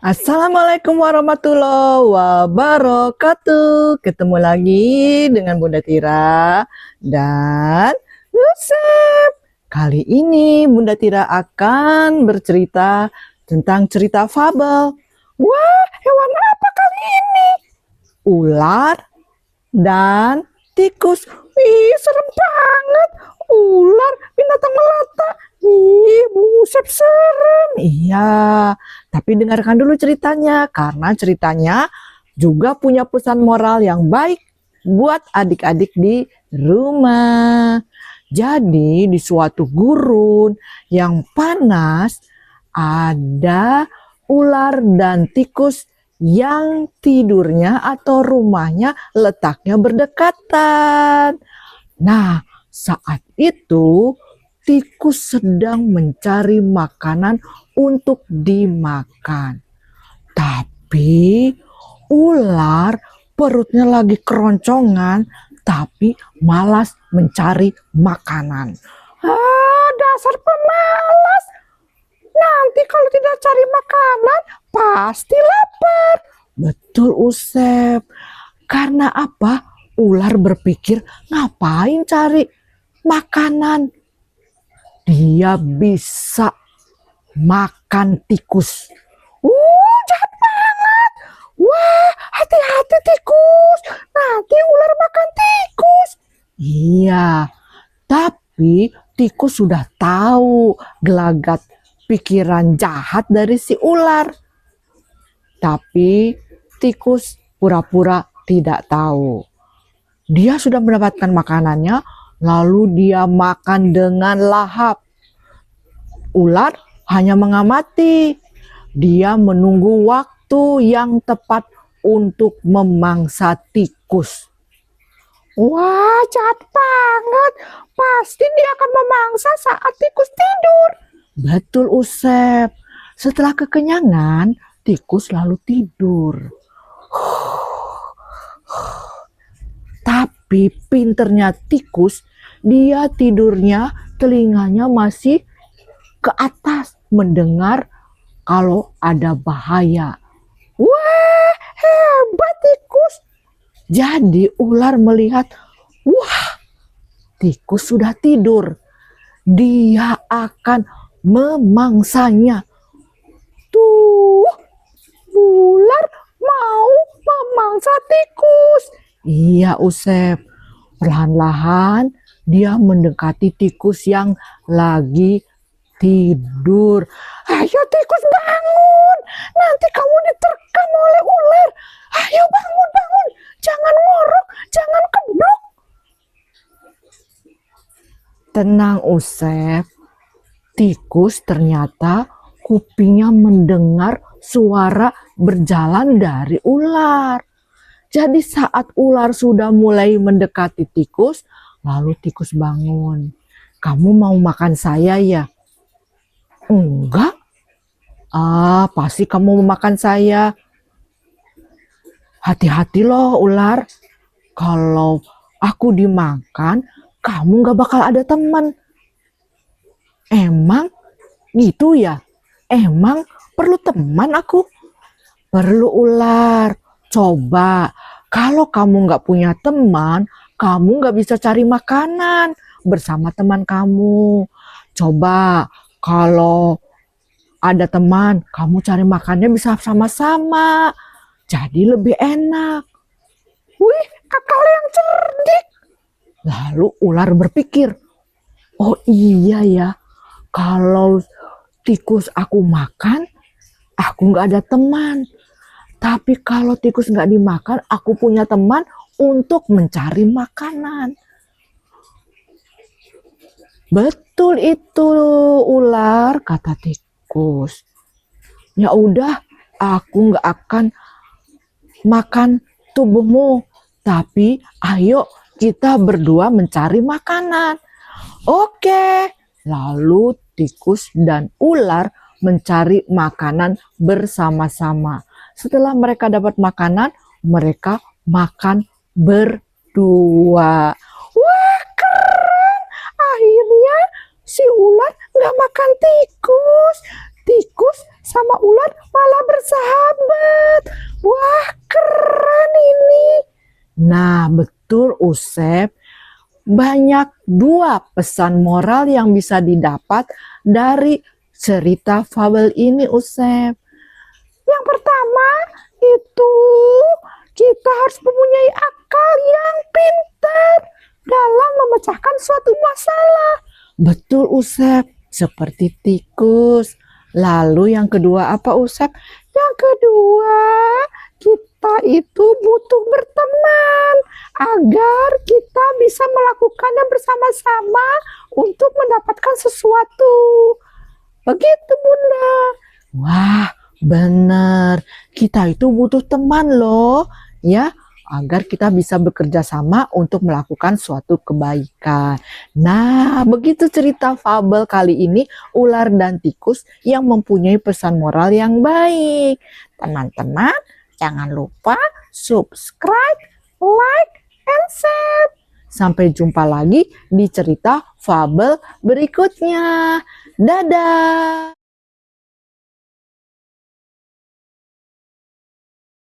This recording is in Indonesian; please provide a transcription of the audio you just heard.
Assalamualaikum warahmatullahi wabarakatuh. Ketemu lagi dengan Bunda Tira dan Yusuf. Kali ini Bunda Tira akan bercerita tentang cerita fabel. Wah, hewan apa kali ini? Ular dan tikus. Ih, serem banget. Ular, binatang melata. Ih, buset serem. Iya, tapi dengarkan dulu ceritanya, karena ceritanya juga punya pesan moral yang baik buat adik-adik di rumah. Jadi di suatu gurun yang panas ada ular dan tikus yang tidurnya atau rumahnya letaknya berdekatan. Nah, saat itu tikus sedang mencari makanan untuk dimakan. Tapi ular perutnya lagi keroncongan tapi malas mencari makanan. Ah, dasar pemalas. Nanti kalau tidak cari makanan pasti lapar. Betul, Usep. Karena apa? Ular berpikir, ngapain cari makanan? Dia bisa makan tikus. Jahat banget. Wah, hati-hati tikus. Nanti ular makan tikus. Iya, tapi tikus sudah tahu gelagat pikiran jahat dari si ular. Tapi tikus pura-pura tidak tahu. Dia sudah mendapatkan makanannya, lalu dia makan dengan lahap. Ular hanya mengamati. Dia menunggu waktu yang tepat untuk memangsa tikus. Wah, jahat banget. Pasti dia akan memangsa saat tikus tidur. Betul, Usep. Setelah kekenyangan, tikus lalu tidur. Tapi pinternya tikus, dia tidurnya telinganya masih ke atas mendengar kalau ada bahaya. Wah, hebat tikus. Jadi ular melihat, wah, tikus sudah tidur. Dia akan memangsanya. Tuh, ular mau memangsa tikus. Iya, Usep. Perlahan-lahan dia mendekati tikus yang lagi tidur. Ayo tikus bangun. Nanti kamu diterkam oleh ular. Ayo bangun, bangun. Jangan ngorok, jangan keblok. Tenang, Usep. Tikus ternyata kupingnya mendengar suara berjalan dari ular. Jadi saat ular sudah mulai mendekati tikus, lalu tikus bangun. Kamu mau makan saya ya? Enggak. Ah, pasti kamu mau makan saya. Hati-hati loh ular. Kalau aku dimakan, kamu gak bakal ada teman. Emang gitu ya? Emang perlu teman aku? Perlu ular. Coba, kalau kamu gak punya teman, kamu gak bisa cari makanan bersama teman kamu. Coba, kalau ada teman, kamu cari makannya bisa sama-sama. Jadi lebih enak. Wih, kakak yang cerdik. Lalu ular berpikir, oh iya ya, kalau tikus aku makan, aku gak ada teman. Tapi kalau tikus nggak dimakan, aku punya teman untuk mencari makanan. Betul itu ular, kata tikus. Ya udah, aku nggak akan makan tubuhmu. Tapi ayo kita berdua mencari makanan. Oke, lalu tikus dan ular mencari makanan bersama-sama. Setelah mereka dapat makanan, mereka makan berdua. Wah, keren! Akhirnya si ular nggak makan tikus. Tikus sama ular malah bersahabat. Usep, banyak dua pesan moral yang bisa didapat dari cerita fabel ini, Usep. Yang pertama itu kita harus mempunyai akal yang pintar dalam memecahkan suatu masalah. Betul, Usep, seperti tikus. Lalu yang kedua apa, Usep? Yang kedua, kita itu butuh berteman agar kita bisa melakukannya bersama-sama untuk mendapatkan sesuatu. Begitu, Bunda. Wah, benar. Kita itu butuh teman loh, ya, agar kita bisa bekerja sama untuk melakukan suatu kebaikan. Nah, begitu cerita fabel kali ini, ular dan tikus yang mempunyai pesan moral yang baik. Teman-teman, jangan lupa subscribe, like, and share. Sampai jumpa lagi di cerita fabel berikutnya. Dadah!